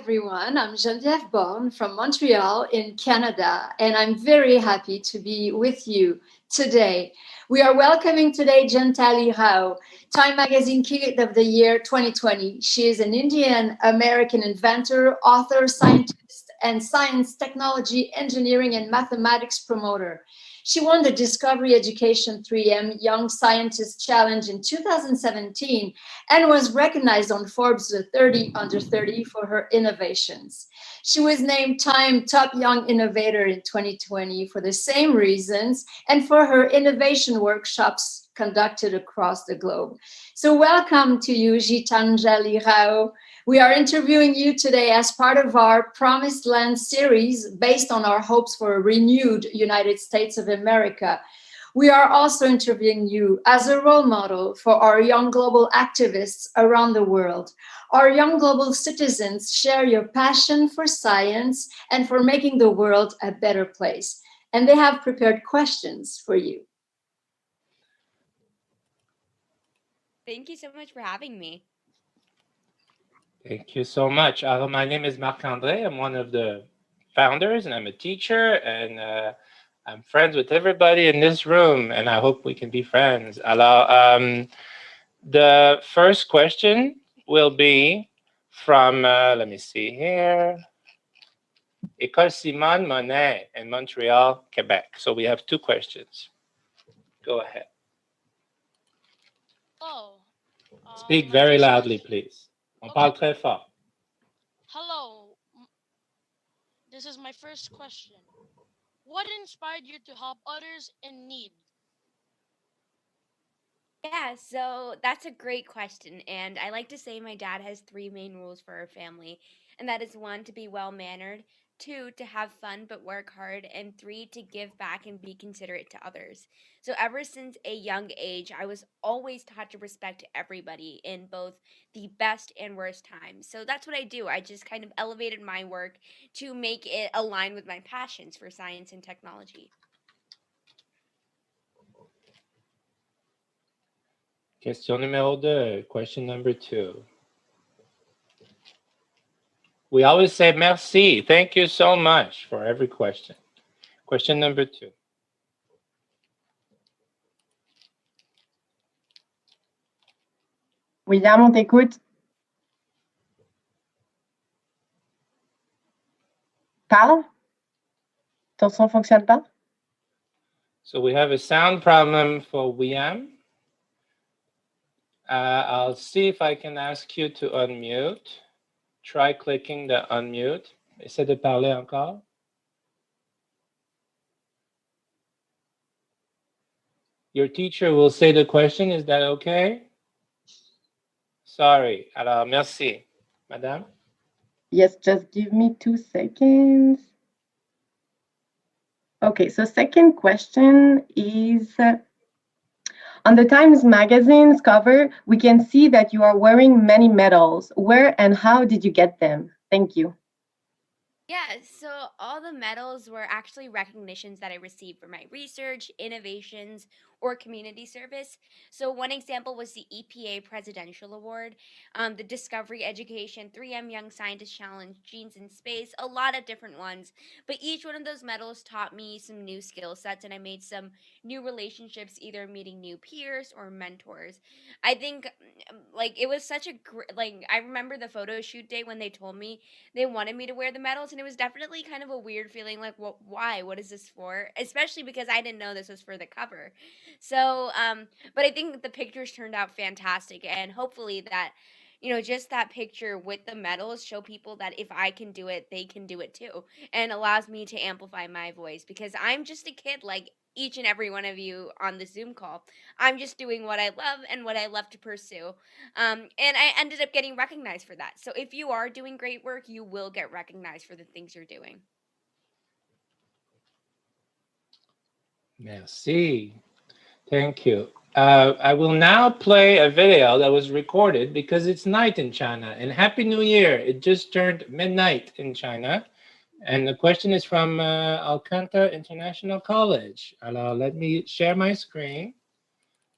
everyone. I'm Geneviève Born from Montreal in Canada, and I'm very happy to be with you today. We are welcoming today Gitanjali Rao, Time Magazine Kid of the Year 2020. She is an Indian American inventor, author, scientist, and science, technology, engineering, and mathematics promoter. She won the Discovery Education 3M Young Scientist Challenge in 2017 and was recognized on Forbes the 30 under 30 for her innovations. She was named Time Top Young Innovator in 2020 for the same reasons and for her innovation workshops conducted across the globe. So welcome to you, Gitanjali Rao. We are interviewing you today as part of our Promised Land series based on our hopes for a renewed United States of America. We are also interviewing you as a role model for our young global activists around the world. Our young global citizens share your passion for science and for making the world a better place. And they have prepared questions for you. Thank you so much for having me. Thank you so much. My name is Marc-André. I'm one of the founders, and I'm a teacher, and I'm friends with everybody in this room, and I hope we can be friends. The first question will be from, let me see here, École Simone Monet in Montreal, Quebec. So we have two questions. Go ahead. Hello. Speak very loudly, please. On parle très fort. Hello. This is my first question. What inspired you to help others in need? Yeah, so that's a great question. And I like to say my dad has three main rules for our family. And that is one, to be well mannered, two, to have fun but work hard, and three, to give back and be considerate to others. So ever since a young age, I was always taught to respect everybody in both the best and worst times. So that's what I do. I just kind of elevated my work to make it align with my passions for science and technology. Question numéro 2, question number 2. We always say merci. Thank you so much for every question. Question number 2. William, on t'écoute. Parle. Ton son fonctionne pas? So we have a sound problem for William. I'll see if I can ask you to unmute. Try clicking the unmute. Essaie de parler encore. Your teacher will say the question. Is that okay? Sorry. Alors, merci. Madame? Yes, just give me 2 seconds. Okay, so second question is, on the Times Magazine's cover, we can see that you are wearing many medals. Where and how did you get them? Thank you. Yeah, so all the medals were actually recognitions that I received for my research, innovations, or community service. So one example was the EPA Presidential Award, the Discovery Education 3M Young Scientist Challenge, Genes in Space, a lot of different ones. But each one of those medals taught me some new skill sets, and I made some new relationships, either meeting new peers or mentors. I think, like, it was such a like, I remember the photo shoot day when they told me they wanted me to wear the medals, and it was definitely kind of a weird feeling, like, why, what is this for, especially because I didn't know this was for the cover. So but I think the pictures turned out fantastic, and hopefully that, just that picture with the medals show people that if I can do it, they can do it too, and allows me to amplify my voice, because I'm just a kid like each and every one of you on the Zoom call. I'm just doing what I love and what I love to pursue. And I ended up getting recognized for that. So if you are doing great work, you will get recognized for the things you're doing. Merci. Thank you. I will now play a video that was recorded because it's night in China. And Happy New Year. It just turned midnight in China. And the question is from Alcanta International College. Let me share my screen.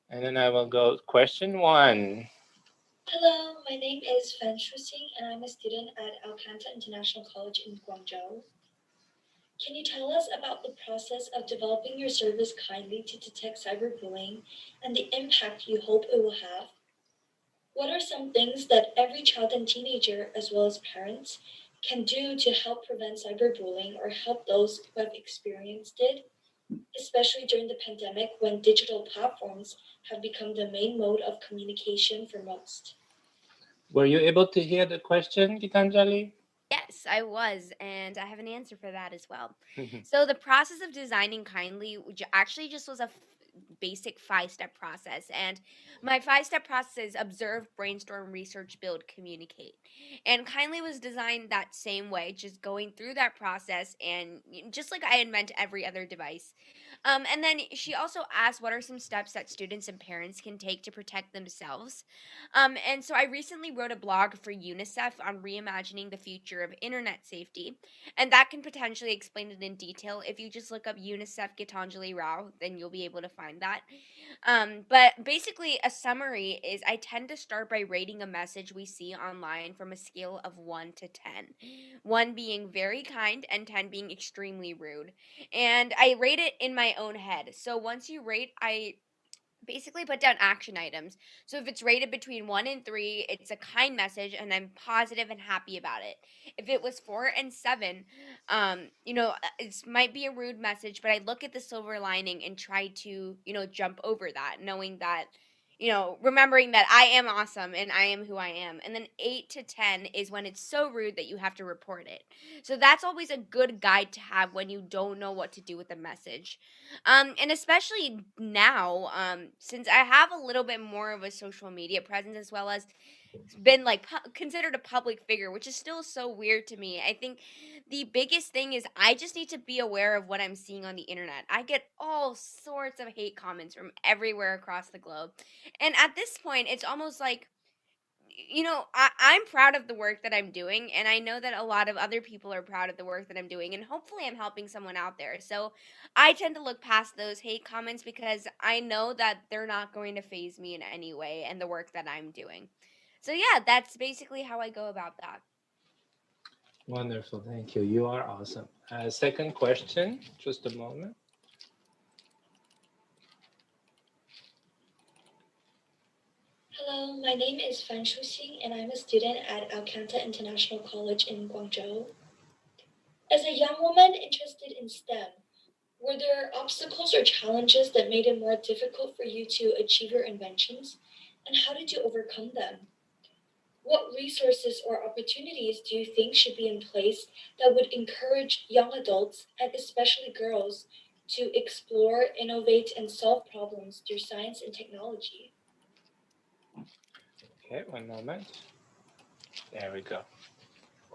And then I will go question 1. Hello, my name is Fan Shuxing and I'm a student at Alcanta International College in Guangzhou. Can you tell us about the process of developing your service kindly to detect cyberbullying and the impact you hope it will have? What are some things that every child and teenager, as well as parents, can do to help prevent cyberbullying or help those who have experienced it, especially during the pandemic when digital platforms have become the main mode of communication for most? Were you able to hear the question, Gitanjali? Yes, I was, and I have an answer for that as well. Mhm. So, the process of designing kindly actually just was a basic 5 step process. And my 5 step process is observe, brainstorm, research, build, communicate. And kindly was designed that same way, just going through that process and just like I invent every other device. And then she also asked what are some steps that students and parents can take to protect themselves. And so I recently wrote a blog for UNICEF on reimagining the future of internet safety. And that can potentially explain it in detail. If you just look up UNICEF Gitanjali Rao, then you'll be able to find that. But basically, a summary is I tend to start by rating a message we see online from a scale of 1 to 10. 1 being very kind and 10 being extremely rude. And I rate it in my own head. So once you rate, I basically put down action items. So if it's rated between 1 and 3, it's a kind message and I'm positive and happy about it. If it was 4 and 7, it might be a rude message, but I look at the silver lining and try to, jump over that, knowing that, remembering that I am awesome and I am who I am. And then 8 to 10 is when it's so rude that you have to report it. So that's always a good guide to have when you don't know what to do with a message. And especially now, since I have a little bit more of a social media presence as well as been like considered a public figure, which is still so weird to me. I think the biggest thing is I just need to be aware of what I'm seeing on the internet. I get all sorts of hate comments from everywhere across the globe. And at this point, it's almost like I'm proud of the work that I'm doing, and I know that a lot of other people are proud of the work that I'm doing, and hopefully I'm helping someone out there. So I tend to look past those hate comments because I know that they're not going to phase me in any way and the work that I'm doing. So yeah, that's basically how I go about that. Wonderful, thank you. You are awesome. Second question, just a moment. Hello, my name is Fan Shuxing and I'm a student at Alcanta International College in Guangzhou. As a young woman interested in STEM, were there obstacles or challenges that made it more difficult for you to achieve your inventions? And how did you overcome them? What resources or opportunities do you think should be in place that would encourage young adults, and especially girls, to explore, innovate, and solve problems through science and technology? Okay, one moment. There we go.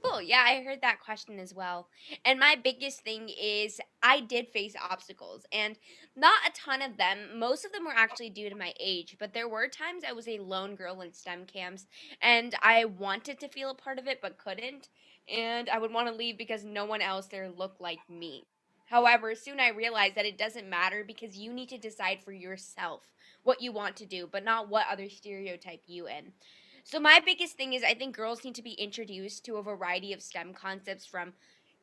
Cool. Yeah, I heard that question as well. And my biggest thing is I did face obstacles and not a ton of them. Most of them were actually due to my age, but there were times I was a lone girl in STEM camps and I wanted to feel a part of it but couldn't. And I would want to leave because no one else there looked like me. However, soon I realized that it doesn't matter because you need to decide for yourself what you want to do, but not what others stereotype you in. So my biggest thing is I think girls need to be introduced to a variety of STEM concepts from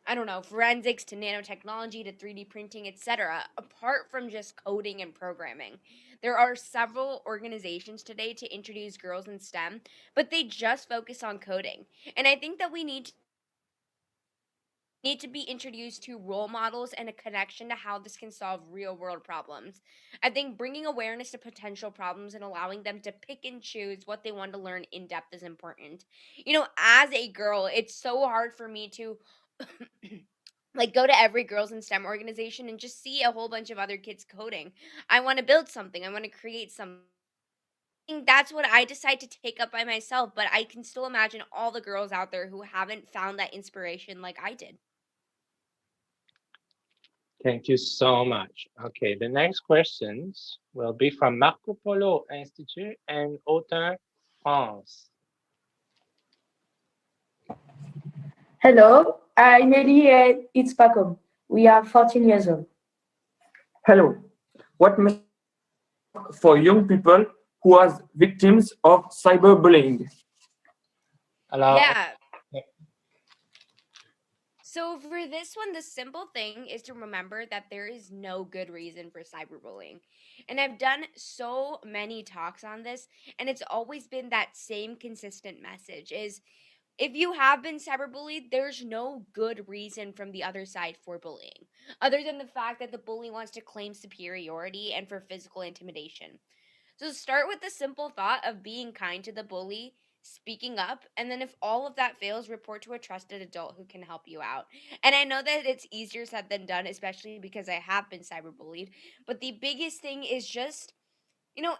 I don't know, forensics to nanotechnology to 3D printing, etc., apart from just coding and programming. There are several organizations today to introduce girls in STEM, but they just focus on coding. And I think that we need to be introduced to role models and a connection to how this can solve real world problems. I think bringing awareness to potential problems and allowing them to pick and choose what they want to learn in depth is important. As a girl, it's so hard for me to like go to every girls in STEM organization and just see a whole bunch of other kids coding. I want to build something, I want to create something. I think that's what I decide to take up by myself, but I can still imagine all the girls out there who haven't found that inspiration like I did. Thank you so much. Okay, the next questions will be from Marco Polo Institute and Auteur France. Hello, I'm Eli and it's Paco. We are 14 years old. Hello. What message for young people who was victims of cyberbullying? Alors, Yeah. So for this one, the simple thing is to remember that there is no good reason for cyberbullying. And I've done so many talks on this, and it's always been that same consistent message is if you have been cyberbullied, there's no good reason from the other side for bullying, other than the fact that the bully wants to claim superiority and for physical intimidation. So start with the simple thought of being kind to the bully, speaking up, and then if all of that fails, report to a trusted adult who can help you out. And I know that it's easier said than done, especially because I have been cyberbullied. But the biggest thing is just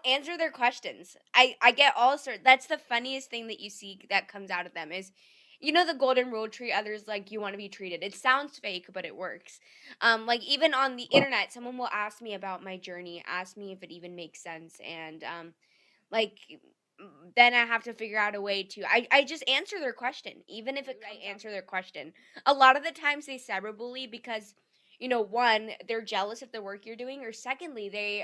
answer their questions. I get all sorts. That's the funniest thing that you see that comes out of them is the golden rule, treat others like you want to be treated. It sounds fake, but it works. Like even on the internet, someone will ask me about my journey, ask me if it even makes sense, and like then I have to figure out a way to I just answer their question, even if I answer their question. A lot of the times they cyberbully because one, they're jealous of the work you're doing, or secondly, they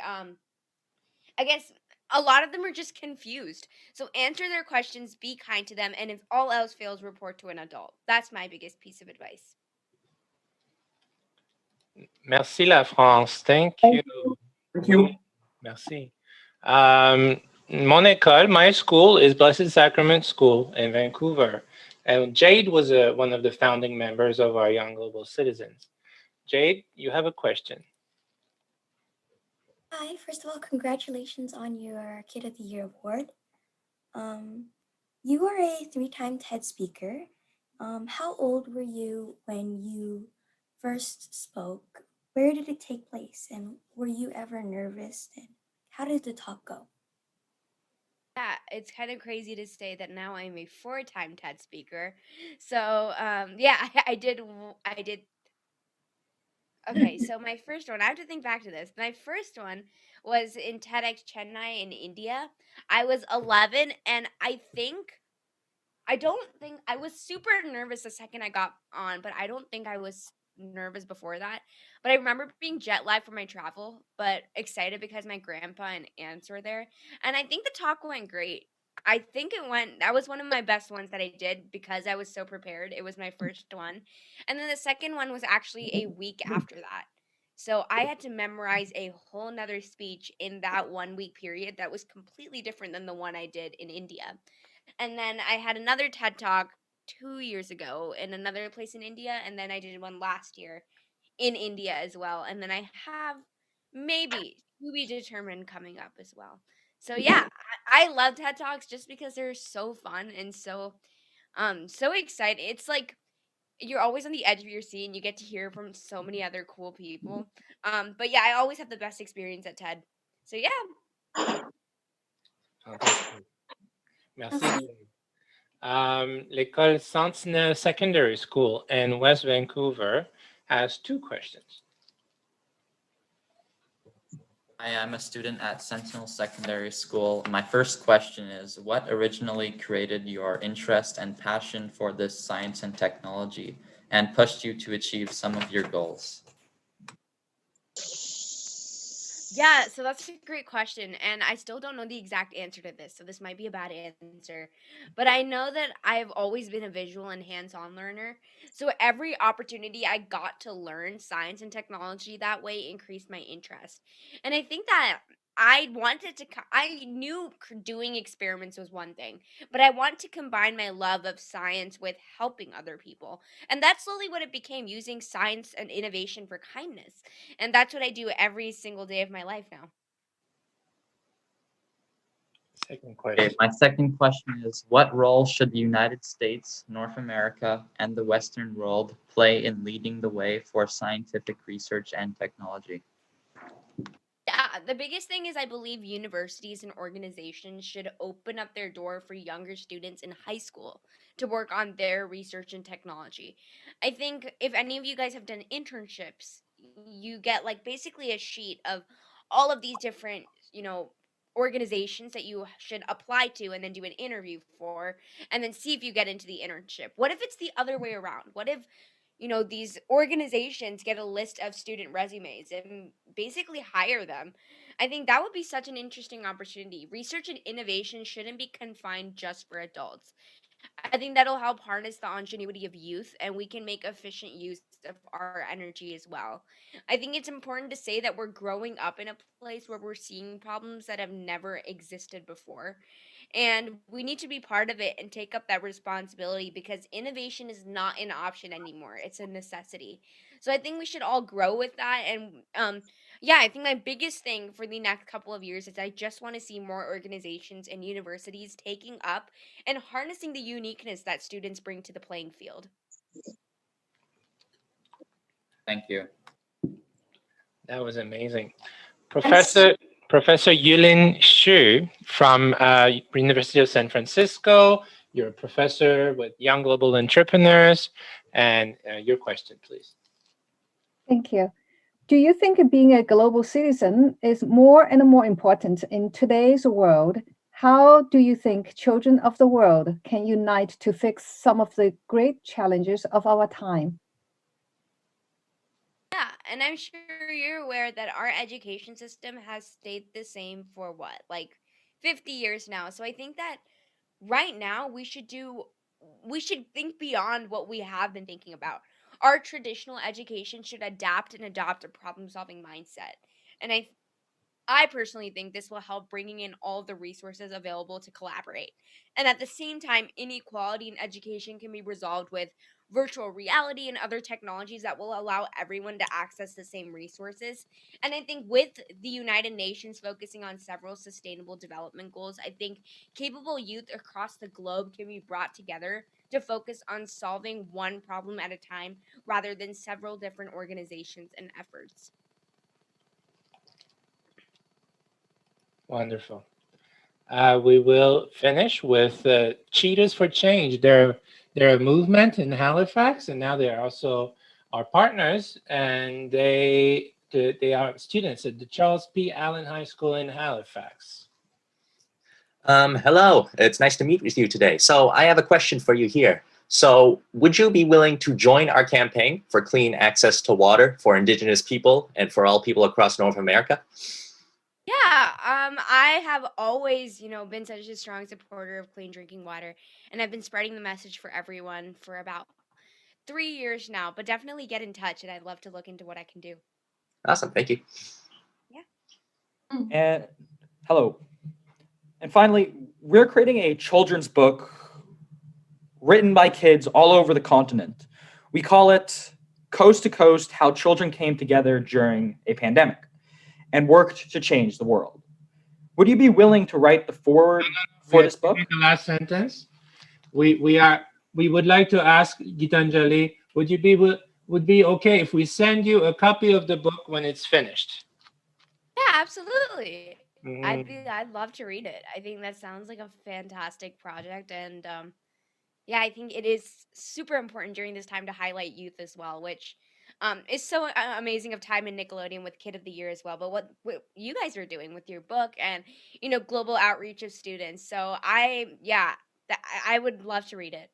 I guess a lot of them are just confused. So answer their questions, be kind to them, and if all else fails, report to an adult. That's my biggest piece of advice. merci la France. Thank Thank you. you. Thank you. Merci. Mon école, my school is Blessed Sacrament School in Vancouver. And Jade was one of the founding members of our Young Global Citizens. Jade, you have a question. Hi, first of all, congratulations on your Kid of the Year award. You are a three-time TED speaker. How old were you when you first spoke? Where did it take place? And were you ever nervous? And how did the talk go? Yeah, it's kind of crazy to say that now I'm a four-time TED speaker. So, yeah, I did. Okay, so my first one, I have to think back to this. My first one was in TEDx Chennai in India. I was 11, and I don't think I was super nervous the second I got on, but I don't think I was nervous before that. But I remember being jet lagged from my travel, but excited because my grandpa and aunts were there. And I think the talk went great. I think that was one of my best ones that I did because I was so prepared. It was my first one. And then the second one was actually a week after that. So I had to memorize a whole nother speech in that 1 week period that was completely different than the one I did in India. And then I had another TED Talk 2 years ago in another place in India, and then I did one last year in India as well. And then I have maybe to be determined coming up as well. So yeah, I love TED Talks just because they're so fun and so exciting. It's like you're always on the edge of your seat and you get to hear from so many other cool people. But yeah, I always have the best experience at TED. So yeah. Fantastic. Merci, Merci. Jade. L'école Sentinel Secondary School in West Vancouver has two questions. I am a student at Sentinel Secondary School. My first question is, what originally created your interest and passion for this science and technology and pushed you to achieve some of your goals? Yeah, so that's a great question. And I still don't know the exact answer to this. So this might be a bad answer. But I know that I've always been a visual and hands on learner. So every opportunity I got to learn science and technology that way increased my interest. And I think that I knew doing experiments was one thing, but I want to combine my love of science with helping other people. And that's slowly what it became, using science and innovation for kindness. And that's what I do every single day of my life now. Second Okay, question. my second question is, what role should the United States, North America, and the Western world play in leading the way for scientific research and technology? Yeah, the biggest thing is I believe universities and organizations should open up their door for younger students in high school to work on their research and technology. I think if any of you guys have done internships, you get like basically a sheet of all of these different, organizations that you should apply to and then do an interview for and then see if you get into the internship. What if it's the other way around? What if these organizations get a list of student resumes and basically hire them. I think that would be such an interesting opportunity. Research and innovation shouldn't be confined just for adults. I think that'll help harness the ingenuity of youth and we can make efficient use of our energy as well. I think it's important to say that we're growing up in a place where we're seeing problems that have never existed before. And we need to be part of it and take up that responsibility because innovation is not an option anymore. It's a necessity. So I think we should all grow with that. And yeah, I think my biggest thing for the next couple of years is I just want to see more organizations and universities taking up and harnessing the uniqueness that students bring to the playing field. Thank you. That was amazing. And Professor Yulin Xu from University of San Francisco. You're a professor with young global entrepreneurs. And your question, please. Thank you. Do you think being a global citizen is more and more important in today's world? How do you think children of the world can unite to fix some of the great challenges of our time? Yeah, and I'm sure you're aware that our education system has stayed the same for what, like 50 years now. So I think that right now we should think beyond what we have been thinking about. Our traditional education should adapt and adopt a problem-solving mindset. And I personally think this will help bringing in all the resources available to collaborate. And at the same time, inequality in education can be resolved with virtual reality and other technologies that will allow everyone to access the same resources. And I think with the United Nations focusing on several sustainable development goals, I think capable youth across the globe can be brought together to focus on solving one problem at a time rather than several different organizations and efforts. Wonderful. We will finish with Cheetahs for Change. They're a movement in Halifax, and now they are also our partners, and they are students at the Charles P. Allen High School in Halifax. Hello, it's nice to meet with you today. So I have a question for you here. So would you be willing to join our campaign for clean access to water for Indigenous people and for all people across North America? Yeah, I have always, been such a strong supporter of clean drinking water, and I've been spreading the message for everyone for about 3 years now. But definitely get in touch, and I'd love to look into what I can do. Awesome, thank you. Yeah. And hello. And finally, we're creating a children's book written by kids all over the continent. We call it Coast to Coast: How Children Came Together During a Pandemic and Worked to Change the World. Would you be willing to write the foreword for this book? The last sentence. We would like to ask Gitanjali, would be okay if we send you a copy of the book when it's finished? Yeah, absolutely. Mm. I'd love to read it. I think that sounds like a fantastic project, and yeah, I think it is super important during this time to highlight youth as well, which is so amazing of time in Nickelodeon with Kid of the Year as well. But what you guys are doing with your book and global outreach of students, so I would love to read it.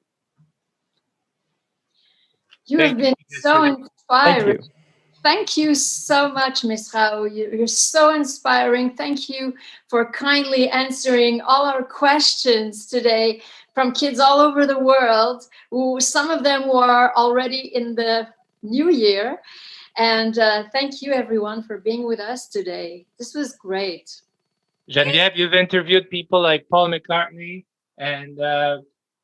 You have been so Thank inspiring. you. Thank you so much, Ms. Rao. You're so inspiring. Thank you for kindly answering all our questions today from kids all over the world. Some of them were already in the new year. And thank you, everyone, for being with us today. This was great. Genevieve, you've interviewed people like Paul McCartney and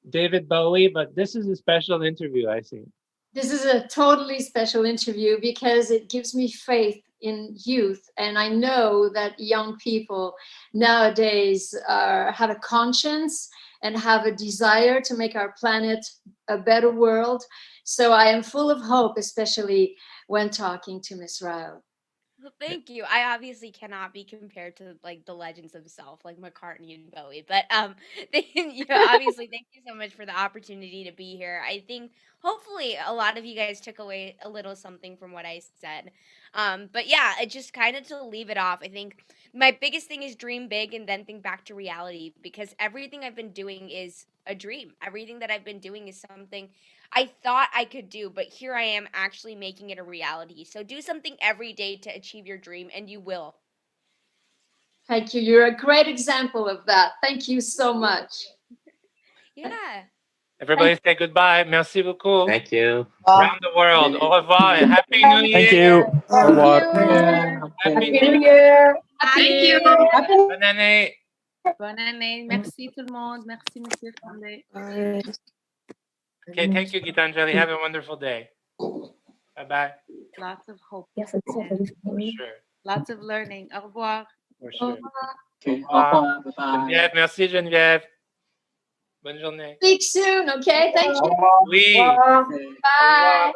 David Bowie, but this is a special interview, I think. This is a totally special interview because it gives me faith in youth. And I know that young people nowadays have a conscience and have a desire to make our planet a better world. So I am full of hope, especially when talking to Ms. Rao. Well, thank you. I obviously cannot be compared to like the legends themselves, like McCartney and Bowie. But obviously, thank you so much for the opportunity to be here. I think hopefully a lot of you guys took away a little something from what I said. But yeah, it just kind of to leave it off. I think my biggest thing is dream big and then think back to reality because everything I've been doing is a dream. Everything that I've been doing is something I thought I could do, but here I am actually making it a reality. So do something every day to achieve your dream, and you will. Thank you. You're a great example of that. Thank you so much. Yeah. Everybody say goodbye. Merci beaucoup. Thank you. Around the world. Au revoir and Happy New Year. Thank you. Au revoir. Happy New New Year. Year. Thank you. Bonne année. Bonne année. Merci tout le monde. Merci, Monsieur Farley. Okay, thank you, Gitanjali. Have a wonderful day. Bye-bye. Lots of hope. Yes, and For sure. lots of learning. Au revoir. For sure. Okay. Au revoir. Geneviève, merci Geneviève. Bonne journée. Speak soon, okay? Thank you. Oui. Bye. Bye.